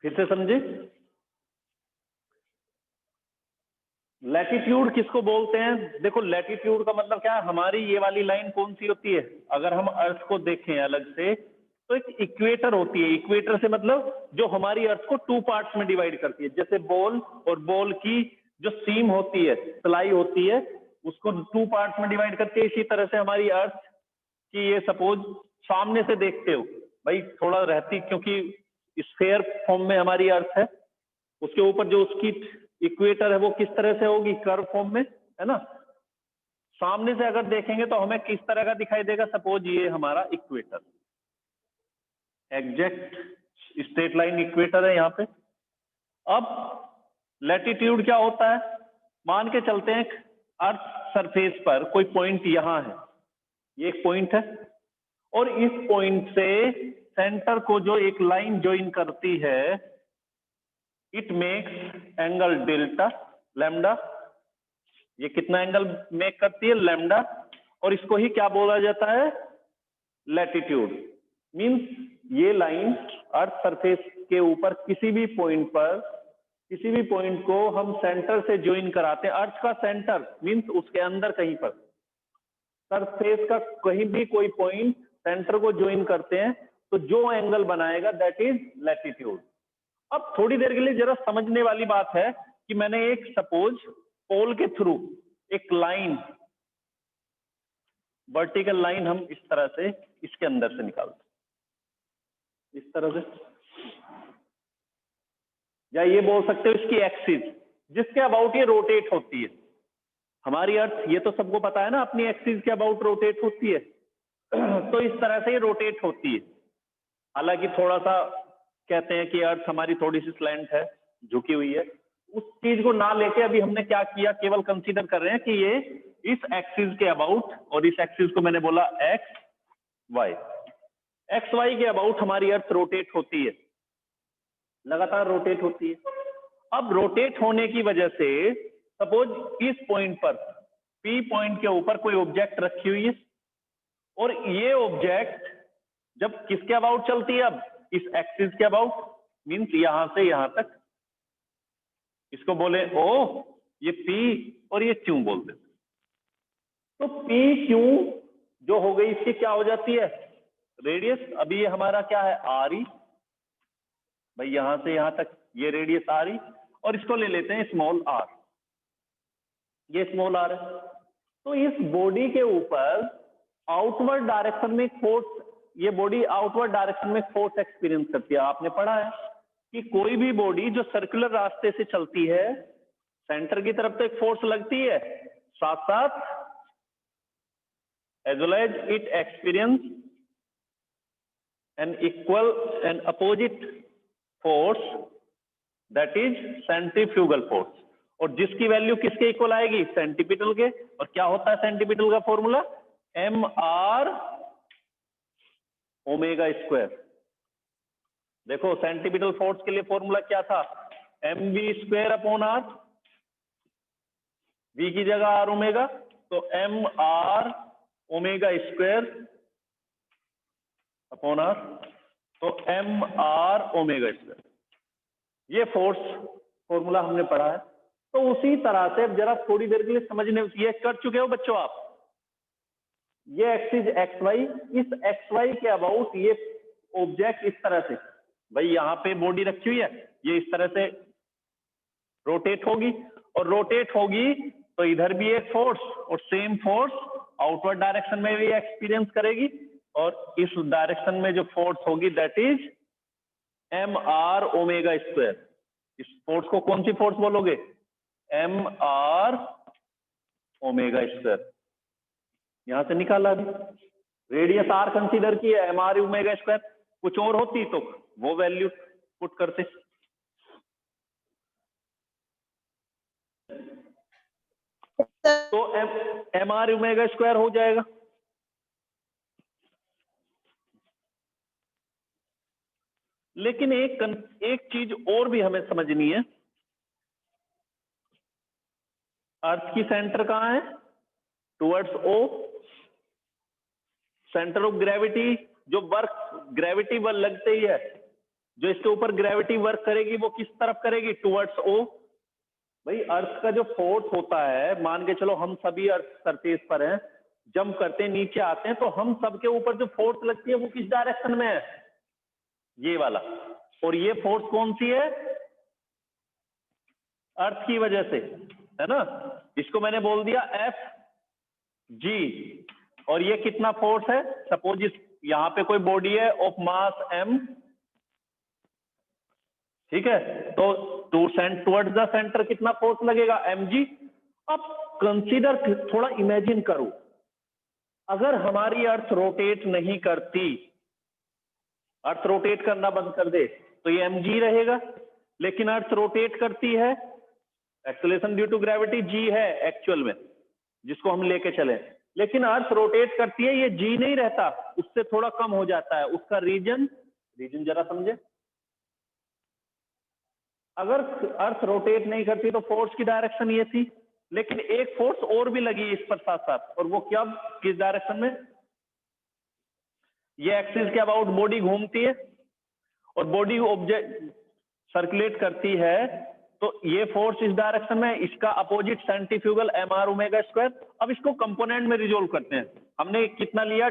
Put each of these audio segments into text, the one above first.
फिर से समझे, लैटिट्यूड किसको बोलते हैं? देखो लैटिट्यूड का मतलब क्या है, हमारी ये वाली लाइन कौन सी होती है, अगर हम अर्थ को देखें अलग से तो एक इक्वेटर होती है। इक्वेटर से मतलब जो हमारी अर्थ को टू पार्ट्स में डिवाइड करती है, जैसे बॉल, और बॉल की जो सीम होती है, सिलाई होती है, उसको टू पार्ट्स में डिवाइड करती है। इसी तरह से हमारी अर्थ की, ये सपोज सामने से देखते हो भाई, थोड़ा रहती, क्योंकि स्फेयर फॉर्म में हमारी अर्थ है, उसके ऊपर जो उसकी इक्वेटर है वो किस तरह से होगी, कर्व फॉर्म में, है ना। सामने से अगर देखेंगे तो हमें किस तरह का दिखाई देगा, सपोज ये हमारा equator, exact straight line equator है यहाँ पे। अब लैटिट्यूड क्या होता है, मान के चलते हैं अर्थ सरफेस पर कोई पॉइंट यहाँ है, ये एक पॉइंट है, और इस पॉइंट से सेंटर को जो एक लाइन ज्वाइन करती है, it makes angle delta lambda. ये कितना एंगल मेक करती है, लैम्डा, और इसको ही क्या बोला जाता है, लैटिट्यूड। मींस ये लाइन अर्थ सरफेस के ऊपर किसी भी पॉइंट पर, किसी भी पॉइंट को हम सेंटर से ज्वाइन कराते हैं, अर्थ का सेंटर मींस उसके अंदर कहीं पर, सरफेस का कहीं भी कोई पॉइंट सेंटर को ज्वाइन करते हैं, तो जो एंगल बनाएगा दैट इज लैटिट्यूड। अब थोड़ी देर के लिए जरा समझने वाली बात है कि मैंने एक सपोज पोल के थ्रू एक लाइन, वर्टिकल लाइन हम इस तरह से इसके अंदर से निकालते हैं, इस तरह से, या ये बोल सकते हो इसकी एक्सिस, जिसके अबाउट ये रोटेट होती है। हमारी अर्थ, ये तो सबको पता है ना, अपनी एक्सिस के अबाउट रोटेट होती है। तो इस तरह से ये रोटेट होती है। हालांकि थोड़ा सा कहते हैं कि अर्थ हमारी थोड़ी सी स्लैंट है, झुकी हुई है, उस चीज को ना लेके अभी हमने क्या किया, केवल कंसीडर कर रहे हैं कि ये इस एक्सिस के अबाउट, और इस एक्सिस को मैंने बोला एक्स वाई, एक्स वाई के अबाउट हमारी अर्थ रोटेट होती है, लगातार रोटेट होती है। अब रोटेट होने की वजह से सपोज इस पॉइंट पर, पी पॉइंट के ऊपर कोई ऑब्जेक्ट रखी हुई है, और ये ऑब्जेक्ट जब किसके अबाउट चलती है, अब इस एक्सिस के अबाउट, मींस यहां से यहां तक, इसको बोले ओ, ये पी और ये क्यू बोल देते। तो पी क्यू जो हो गई, इसकी क्या हो जाती है, रेडियस। अभी ये हमारा क्या है, आर ई, भाई यहां से यहां तक ये रेडियस आर ई, और इसको ले लेते हैं स्मॉल आर, ये स्मॉल आर है। तो इस बॉडी के ऊपर आउटवर्ड डायरेक्शन में फोर्स, ये बॉडी आउटवर्ड डायरेक्शन में फोर्स एक्सपीरियंस करती है। आपने पढ़ा है कि कोई भी बॉडी जो सर्कुलर रास्ते से चलती है, सेंटर की तरफ तो एक फोर्स लगती है, साथ साथ as well as it experience an equal and opposite force, that is centrifugal force, और जिसकी वैल्यू किसके इक्वल आएगी, सेंटीपिटल के। और क्या होता है सेंटीपिटल का formula, M R omega square. देखो सेंटीपिटल फोर्स के लिए फॉर्मूला क्या था, M V square upon R, V की जगह आर ओमेगा, तो M R omega square upon R, तो एम आर ओमेगा स्क्वायर, ये फोर्स फॉर्मूला हमने पढ़ा है। तो उसी तरह से अब जरा थोड़ी देर के लिए समझने, ये कर चुके हो बच्चों आप, ये एक्सिस एक्स वाई, इस एक्स वाई के अबाउट ये ऑब्जेक्ट इस तरह से, भाई यहाँ पे बॉडी रखी हुई है, ये इस तरह से रोटेट होगी, और रोटेट होगी तो इधर भी एक फोर्स, और सेम फोर्स आउटवर्ड डायरेक्शन में भी एक्सपीरियंस करेगी, और इस डायरेक्शन में जो फोर्स होगी that is M R omega square. इस फोर्स को कौन सी फोर्स बोलोगे, एम आर ओमेगा स्क्वायर। यहां से निकाला अभी, रेडियस आर कंसीडर की है, एम आर ओमेगा स्क्वायर, कुछ और होती तो वो वैल्यू पुट करते। तो एम आर ओमेगा स्क्वायर हो जाएगा। लेकिन एक चीज और भी हमें समझनी है, अर्थ की सेंटर कहां है, towards O, centre of gravity, जो वर्क ग्रेविटी बल लगते ही है जो इसके ऊपर ग्रेविटी वर्क करेगी वो किस तरफ करेगी, टुवर्ड्स ओ। भाई अर्थ का जो फोर्स होता है, मान के चलो हम सभी अर्थ सरफेस पर हैं, जंप करते हैं नीचे आते हैं, तो हम सबके ऊपर जो फोर्स लगती है वो किस डायरेक्शन में है, ये वाला। और ये फोर्स कौन सी है, अर्थ की वजह से, है ना। इसको मैंने बोल दिया एफ जी। और ये कितना फोर्स है, सपोज इस यहां पे कोई बॉडी है ऑफ मास एम, ठीक है, तो टुवर्ड्स द सेंटर कितना फोर्स लगेगा, एम जी। अब कंसीडर, थोड़ा इमेजिन करो, अगर हमारी अर्थ रोटेट नहीं करती, अर्थ रोटेट करना बंद कर दे, तो ये एम जी रहेगा। लेकिन अर्थ रोटेट करती है, acceleration due to gravity G है एक्चुअल में, जिसको हम लेके चले, लेकिन अर्थ रोटेट करती है, ये जी नहीं रहता, उससे थोड़ा कम हो जाता है उसका रीजन जरा समझे। अगर अर्थ रोटेट नहीं करती तो फोर्स की डायरेक्शन ये थी, लेकिन एक फोर्स और भी लगी इस पर साथ साथ, और वो क्या, किस डायरेक्शन में, ये एक्सिस के अबाउट बॉडी घूमती है और बॉडी ऑब्जेक्ट सर्कुलेट करती है, तो ये फोर्स इस डायरेक्शन में, इसका opposite centrifugal M R omega square. अब इसको कंपोनेंट में रिजोल्व करते हैं, हमने कितना लिया,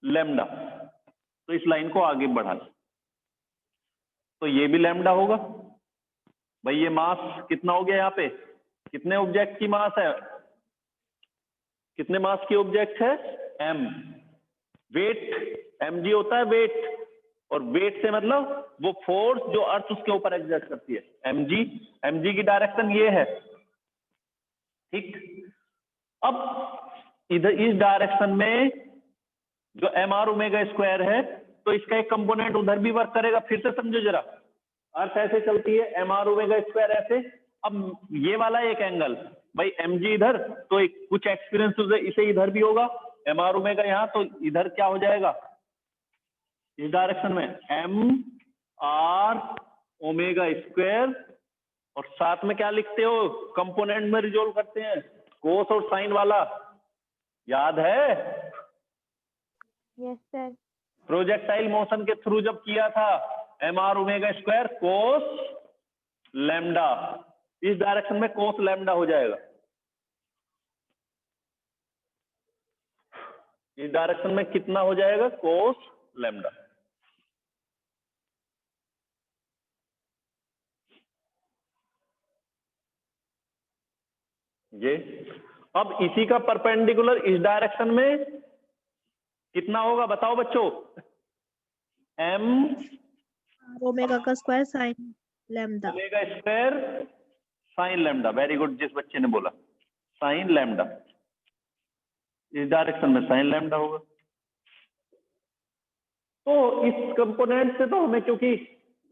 लैम्डा, तो इस लाइन को आगे बढ़ा, तो ये भी लैम्डा होगा। भाई ये मास कितना हो गया, यहाँ पे कितने ऑब्जेक्ट की मास है, कितने मास की ऑब्जेक्ट है, एम। वेट एम जी होता है वेट, और वेट से मतलब वो फोर्स जो अर्थ उसके ऊपर एग्जर्ट करती है, एम जी। एम जी की डायरेक्शन ये है, ठीक। अब इधर इस डायरेक्शन में जो एम आर ओमेगा स्क्वायर है, तो इसका एक कंपोनेंट उधर भी वर्क करेगा। फिर से समझो जरा, अर्थ ऐसे चलती है, एम आर ओमेगा स्क्वायर ऐसे, अब ये वाला एक एंगल, भाई एम जी इधर, तो एक कुछ एक्सपीरियंस इसे इधर भी होगा, एम आर ओमेगा यहाँ, तो इधर क्या हो जाएगा, इस डायरेक्शन में एम आर ओमेगा स्क्वायर, और साथ में क्या लिखते हो, कंपोनेंट में रिजोल्व करते हैं, कोस और साइन वाला, याद है। Yes sir. प्रोजेक्टाइल मोशन के थ्रू जब किया था, M R omega square cos lambda, इस डायरेक्शन में कोस लैम्डा हो जाएगा, इस डायरेक्शन में कितना हो जाएगा, कोस लैम्डा। ये अब इसी का परपेंडिकुलर इस डायरेक्शन में कितना होगा, बताओ बच्चों, एम ओमेगा का square sine lambda, omega square sine lambda. Very good, जिस बच्चे ने बोला साइन लैम्डा, इस डायरेक्शन में साइन लैम्डा होगा। तो इस कंपोनेंट से तो हमें, क्योंकि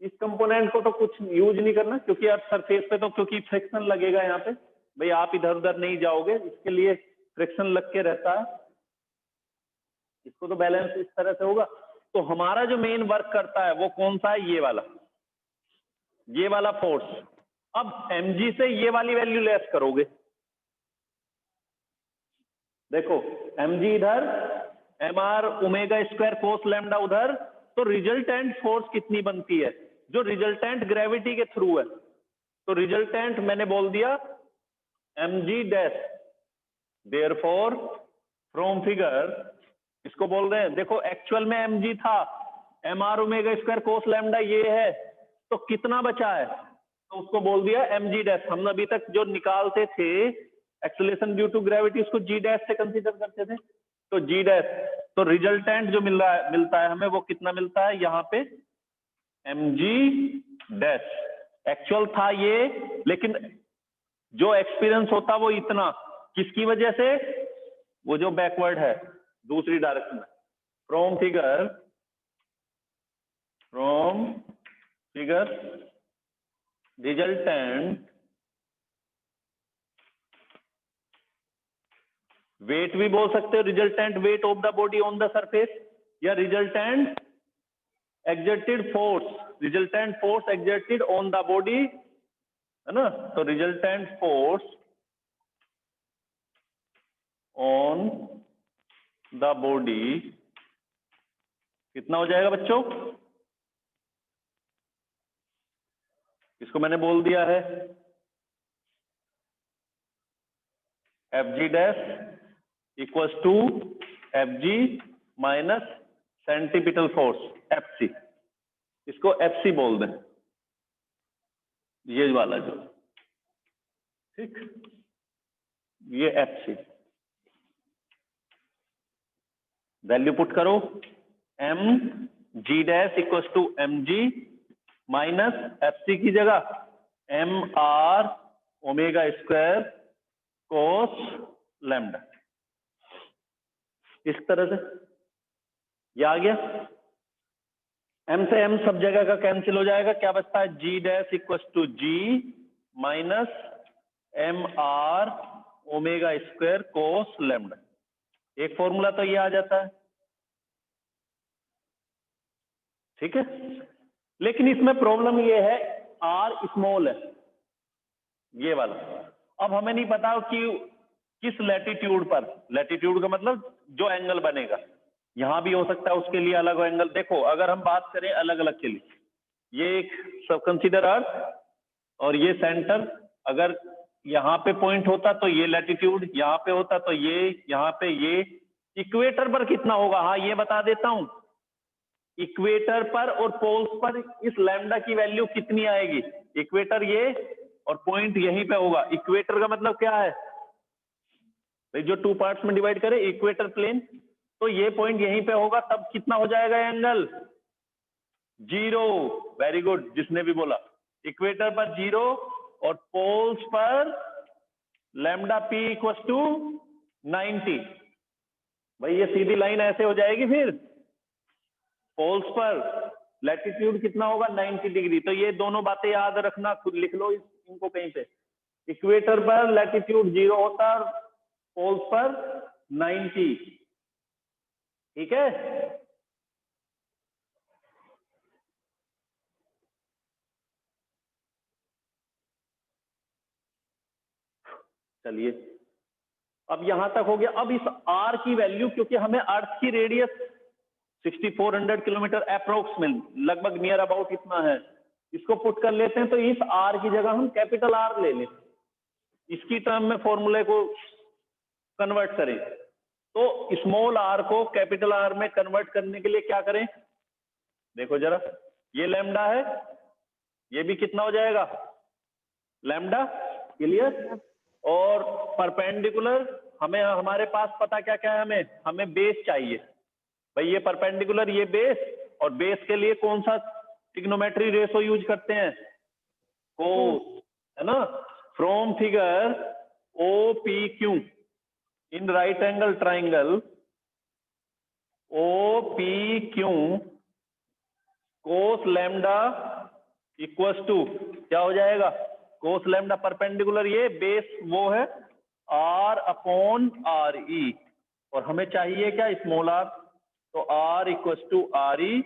इस कंपोनेंट को तो कुछ यूज नहीं करना, क्योंकि आप सरफेस पे तो क्योंकि फ्रिक्शन लगेगा यहाँ पे, भाई आप इधर उधर नहीं जाओगे, इसके लिए फ्रिक्शन लग के रहता है, इसको तो बैलेंस इस तरह से होगा। तो हमारा जो मेन वर्क करता है वो कौन सा है, ये वाला फोर्स। अब mg से ये वाली वैल्यू लेस करोगे, देखो mg इधर, M R omega square cos lambda उधर, तो रिजल्टेंट फोर्स कितनी बनती है, जो रिजल्टेंट ग्रेविटी के थ्रू है, तो रिजल्टेंट मैंने बोल दिया mg dash. Therefore from figure, इसको बोल रहे हैं, देखो एक्चुअल में mg था, M R omega square cos lambda ये है, तो कितना बचा है, तो उसको बोल दिया mg डैश। हम अभी तक जो निकालते थे एक्सेलरेशन ड्यू टू ग्रेविटी, उसको g डैश से कंसीडर करते थे, तो g डैश, तो रिजल्टेंट जो मिलता है हमें, वो कितना मिलता है यहाँ पे, mg डैश। एक्चुअल था ये, लेकिन जो एक्सपीरियंस होता वो इतना, किसकी वजह से, वो जो बैकवर्ड है दूसरी डायरेक्शन में। फ्रॉम फिगर रिजल्टेंट वेट भी बोल सकते हो, resultant weight of the body on the surface, या resultant exerted force exerted on the body, है ना। तो resultant force on the body कितना हो जाएगा बच्चों, इसको मैंने बोल दिया है F G dash equals to F G minus centripetal force F C, इसको एफ सी बोल दें, ये वाला जो, ठीक, ये एफ सी वैल्यू पुट करो, M G dash equals to M G minus F C की जगह M R omega square cos lambda, इस तरह से ये आ गया। एम से एम सब जगह का कैंसिल हो जाएगा, क्या बचता है, G dash equals to G minus M R omega square cos lambda, एक फॉर्मूला तो ये आ जाता है, ठीक है। लेकिन इसमें प्रॉब्लम ये है आर स्मॉल है, ये वाला। अब हमें नहीं पता कि किस लैटिट्यूड पर, लैटिट्यूड का मतलब जो एंगल बनेगा, यहां भी हो सकता है उसके लिए अलग एंगल। देखो अगर हम बात करें अलग अलग के लिए, ये एक सब कंसीडर अर्थ और ये सेंटर, अगर यहाँ पे पॉइंट होता तो ये लैटिट्यूड, यहाँ पे होता तो ये, यहाँ पे ये, इक्वेटर पर कितना होगा, हाँ ये बता देता हूं, इक्वेटर पर और पोल्स पर इस लैम्डा की वैल्यू कितनी आएगी, इक्वेटर ये और पॉइंट यहीं पे होगा। इक्वेटर का मतलब क्या है भाई, जो टू पार्ट्स में डिवाइड करे इक्वेटर प्लेन, तो ये पॉइंट यहीं पे होगा, तब कितना हो जाएगा एंगल, 0, वेरी गुड, जिसने भी बोला, इक्वेटर पर 0 और पोल्स पर लैम्डा पी इक्वल्स टू 90। भाई ये सीधी लाइन ऐसे हो जाएगी, फिर पोल्स पर लैटिट्यूड कितना होगा 90 डिग्री। तो ये दोनों बातें याद रखना, खुद लिख लो इनको कहीं पे, इक्वेटर पर लैटिट्यूड 0 होता है, पोल्स पर 90, ठीक है। चलिए अब यहां तक हो गया। अब इस आर की वैल्यू, क्योंकि हमें अर्थ की रेडियस 6400 किलोमीटर अप्रोक्स में, लगभग नियर अबाउट इतना है, इसको पुट कर लेते हैं। तो इस आर की जगह हम कैपिटल आर ले लें, इसकी टर्म में फॉर्मूले को कन्वर्ट करें। तो स्मॉल आर को कैपिटल आर में कन्वर्ट करने के लिए क्या करें, देखो जरा, ये लैम्डा है, ये भी कितना हो जाएगा लैम्डा, क्लियर। और परपेंडिकुलर, हमें हमारे पास पता क्या क्या है, हमें बेस चाहिए भाई, ये परपेंडिकुलर ये बेस, और बेस के लिए कौन सा ट्रिग्नोमेट्री रेशो यूज करते हैं, कोस, है ना। From figure O P Q in right angle triangle O P Q cos lambda equals to क्या हो जाएगा, कोस लैम्डा परपेंडिकुलर ये बेस वो है आर अपॉन आर ई, और हमें चाहिए क्या स्मॉल आर, तो R equals to R E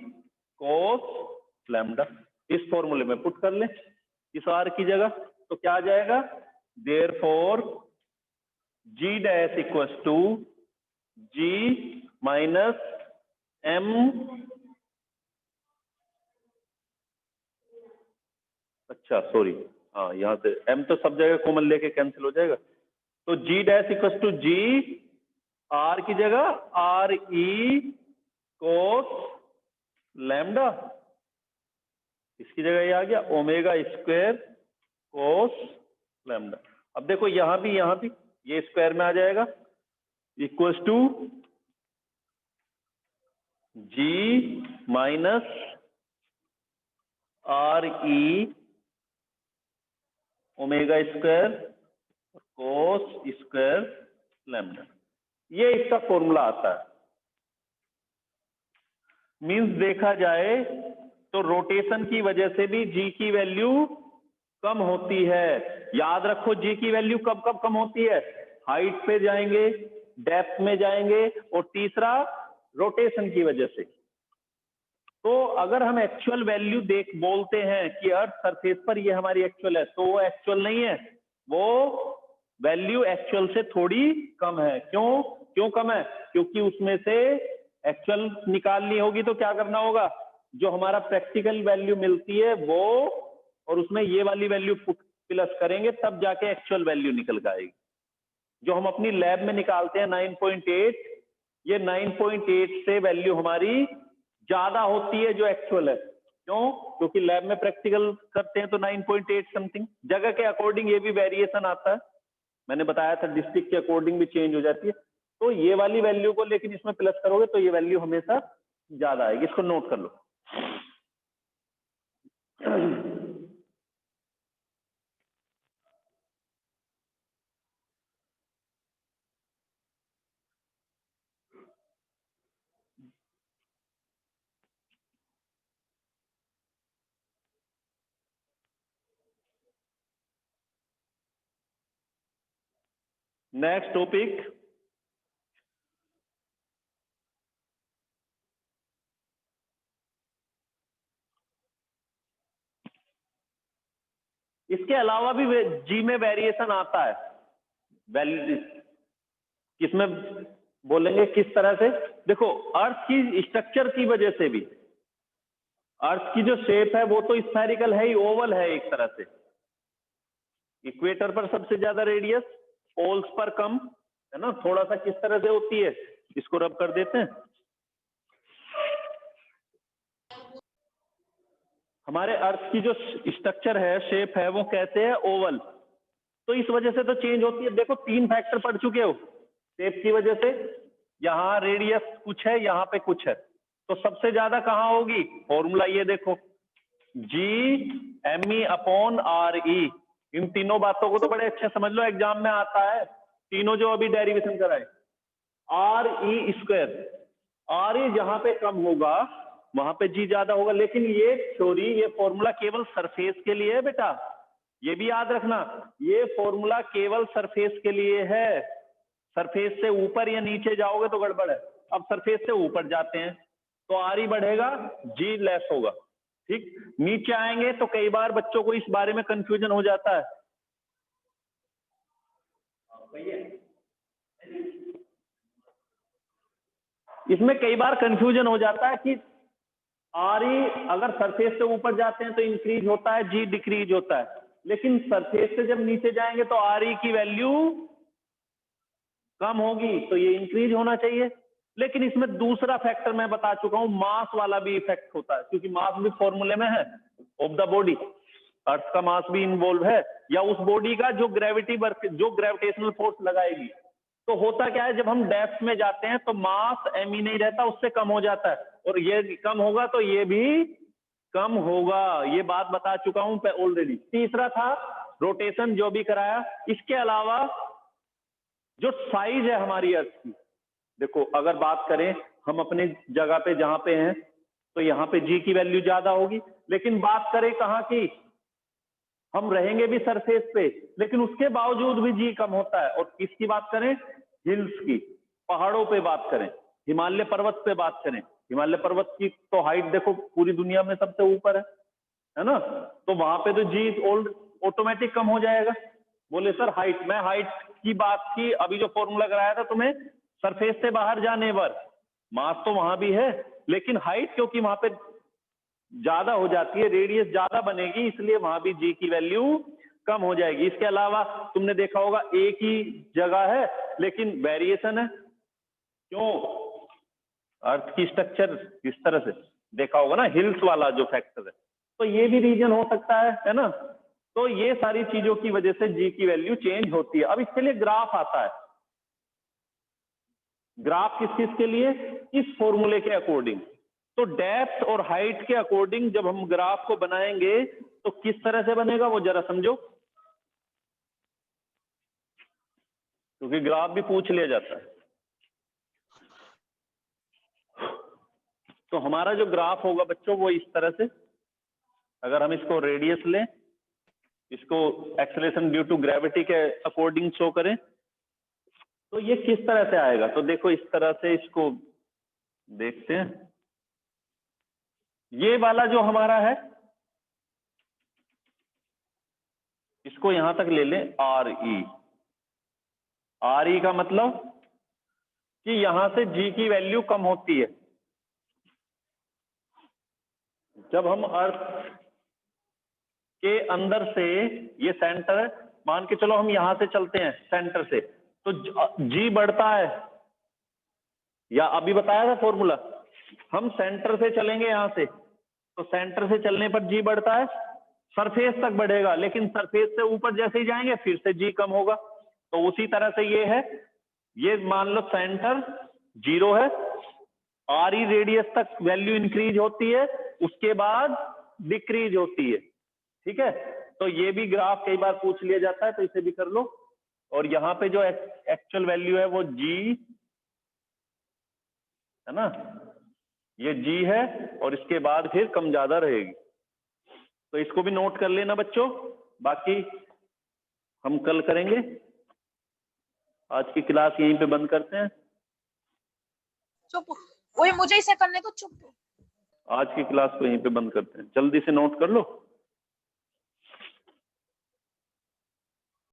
cos lambda, इस फॉर्मूले में पुट कर लें इस आर की जगह, तो क्या आ जाएगा, therefore G dash equals to G minus M, अच्छा सॉरी, हाँ यहाँ से m तो सब जगह कॉमन लेके कैंसिल हो जाएगा, तो g dash equals to g r की जगह आर ई कोस लैम्डा, इसकी जगह ये आ गया ओमेगा स्क्वायर कोस लैम्डा। अब देखो यहाँ भी ये स्क्वायर में आ जाएगा, equals to g minus R E omega square cos square lambda, ये इसका फॉर्मूला आता है। मींस देखा जाए तो रोटेशन की वजह से भी जी की वैल्यू कम होती है। याद रखो जी की वैल्यू कब कब कम होती है, हाइट पे जाएंगे, डेप्थ में जाएंगे, और तीसरा रोटेशन की वजह से। तो अगर हम एक्चुअल वैल्यू बोलते हैं कि अर्थ सरफेस पर ये हमारी एक्चुअल है, तो वो एक्चुअल नहीं है, वो वैल्यू एक्चुअल से थोड़ी कम है। क्यों कम है, क्योंकि उसमें से एक्चुअल निकालनी होगी तो क्या करना होगा, जो हमारा प्रैक्टिकल वैल्यू मिलती है वो और उसमें ये वाली वैल्यू प्लस करेंगे तब जाके एक्चुअल वैल्यू निकल के आएगी। जो हम अपनी लैब में निकालते हैं 9.8, ये 9.8 से वैल्यू हमारी ज्यादा होती है जो एक्चुअल है। क्यों? क्योंकि लैब में प्रैक्टिकल करते हैं तो 9.8 समथिंग। जगह के अकॉर्डिंग ये भी वेरिएशन आता है, मैंने बताया था डिस्ट्रिक्ट के अकॉर्डिंग भी चेंज हो जाती है। तो ये वाली वैल्यू को लेकिन इसमें प्लस करोगे तो ये वैल्यू हमेशा ज्यादा आएगी, इसको नोट कर लो। नेक्स्ट टॉपिक, इसके अलावा भी जी में वेरिएशन आता है। वैल्यू किसमें बोलेंगे, किस तरह से? देखो, अर्थ की स्ट्रक्चर की वजह से भी, अर्थ की जो शेप है वो तो स्फेरिकल है ही, ओवल है एक तरह से। इक्वेटर पर सबसे ज्यादा रेडियस, पोल्स पर कम, है ना। थोड़ा सा किस तरह से होती है, इसको रब कर देते हैं। हमारे अर्थ की जो स्ट्रक्चर है, शेप है, वो कहते हैं ओवल। तो इस वजह से तो चेंज होती है। देखो 3 फैक्टर पढ़ चुके हो शेप की वजह से। यहाँ रेडियस कुछ है, यहाँ पे कुछ है, तो सबसे ज्यादा कहाँ होगी? फॉर्मूला ये देखो, G/ME/RE। इन तीनों बातों को तो बड़े अच्छे समझ लो, एग्जाम में आता है। तीनों जो अभी डेरिवेशन कराए, RE²। RE जहां पे कम होगा वहां पे G ज्यादा होगा। लेकिन ये थ्योरी, ये फॉर्मूला केवल सरफेस के लिए है बेटा, ये भी याद रखना। ये फॉर्मूला केवल सरफेस के लिए है। सरफेस से ऊपर या नीचे जाओगे तो गड़बड़ है। अब सरफेस से ऊपर जाते हैं तो RE बढ़ेगा, G लेस होगा। ठीक, नीचे आएंगे तो कई बार बच्चों को इस बारे में कंफ्यूजन हो जाता है। इसमें कई बार कंफ्यूजन हो जाता है कि RE अगर सरफेस से ऊपर जाते हैं तो इंक्रीज होता है, G डिक्रीज होता है। लेकिन सरफेस से जब नीचे जाएंगे तो RE की वैल्यू कम होगी, तो ये इंक्रीज होना चाहिए। लेकिन इसमें दूसरा फैक्टर मैं बता चुका हूं, मास वाला भी इफेक्ट होता है, क्योंकि मास भी फॉर्मूले में है ऑफ द बॉडी। अर्थ का मास भी इन्वॉल्व है, या उस बॉडी का जो ग्रेविटी वर्क, जो ग्रेविटेशनल फोर्स लगाएगी। तो होता क्या है, जब हम डेप्थ में जाते हैं तो मास ME नहीं रहता, उससे कम हो जाता है, और ये कम होगा तो ये भी कम होगा। ये बात बता चुका हूं ऑलरेडी। तीसरा था रोटेशन, जो भी कराया। इसके अलावा जो साइज है हमारी अर्थ की, देखो अगर बात करें हम अपने जगह पे जहां पे हैं तो यहाँ पे G की वैल्यू ज्यादा होगी। लेकिन बात करें कहाँ की, हम रहेंगे भी सरफेस पे, लेकिन उसके बावजूद भी G कम होता है। और किसकी बात करें? हिल्स की, पहाड़ों पे बात करें, हिमालय पर्वत पे बात करें। हिमालय पर्वत की तो हाइट देखो पूरी दुनिया में सबसे ऊपर है ना। तो वहां पे तो G ऑटोमेटिक कम हो जाएगा। बोले सर हाइट, मैं हाइट की बात की, अभी जो फॉर्मूला कराया था तुम्हें, सरफेस से बाहर जाने पर मास तो वहां भी है, लेकिन हाइट क्योंकि वहां पे ज्यादा हो जाती है, रेडियस ज्यादा बनेगी, इसलिए वहां भी G की वैल्यू कम हो जाएगी। इसके अलावा तुमने देखा होगा एक ही जगह है लेकिन वेरिएशन है। क्यों? अर्थ की स्ट्रक्चर इस तरह से देखा होगा ना, हिल्स वाला जो फैक्टर है, तो ये भी रीजन हो सकता है ना। तो ये सारी चीजों की वजह से G की वैल्यू चेंज होती है। अब इसके लिए ग्राफ आता है। ग्राफ किस किस के लिए? इस फॉर्मूले के अकॉर्डिंग। तो डेप्थ और हाइट के अकॉर्डिंग जब हम ग्राफ को बनाएंगे तो किस तरह से बनेगा वो जरा समझो, क्योंकि ग्राफ भी पूछ लिया जाता है। तो हमारा जो ग्राफ होगा बच्चों वो इस तरह से, अगर हम इसको रेडियस लें, इसको एक्सेलरेशन ड्यू टू ग्रेविटी के अकॉर्डिंग शो करें, तो ये किस तरह से आएगा। तो देखो इस तरह से इसको देखते हैं। ये वाला जो हमारा है, इसको यहां तक ले लें RE। RE का मतलब कि यहां से G की वैल्यू कम होती है। जब हम अर्थ के अंदर से ये सेंटर है, मान के चलो हम यहां से चलते हैं सेंटर से, तो जी बढ़ता है, या अभी बताया था फॉर्मूला, हम सेंटर से चलेंगे यहां से, तो सेंटर से चलने पर जी बढ़ता है, सरफेस तक बढ़ेगा, लेकिन सरफेस से ऊपर जैसे ही जाएंगे फिर से जी कम होगा। तो उसी तरह से ये है, ये मान लो सेंटर 0 है, आर ई रेडियस तक वैल्यू इंक्रीज होती है, उसके बाद डिक्रीज होती है, ठीक है। तो ये भी ग्राफ कई बार पूछ लिया जाता है, तो इसे भी कर लो। और यहाँ पे जो एक्चुअल वैल्यू है वो जी है ना, ये जी है, और इसके बाद फिर कम ज्यादा रहेगी। तो इसको भी नोट कर लेना बच्चों, बाकी हम कल करेंगे। आज की क्लास यहीं पे बंद करते हैं। चुप, वही मुझे इसे करने को चुप। आज की क्लास को यहीं पे बंद करते हैं, जल्दी से नोट कर लो।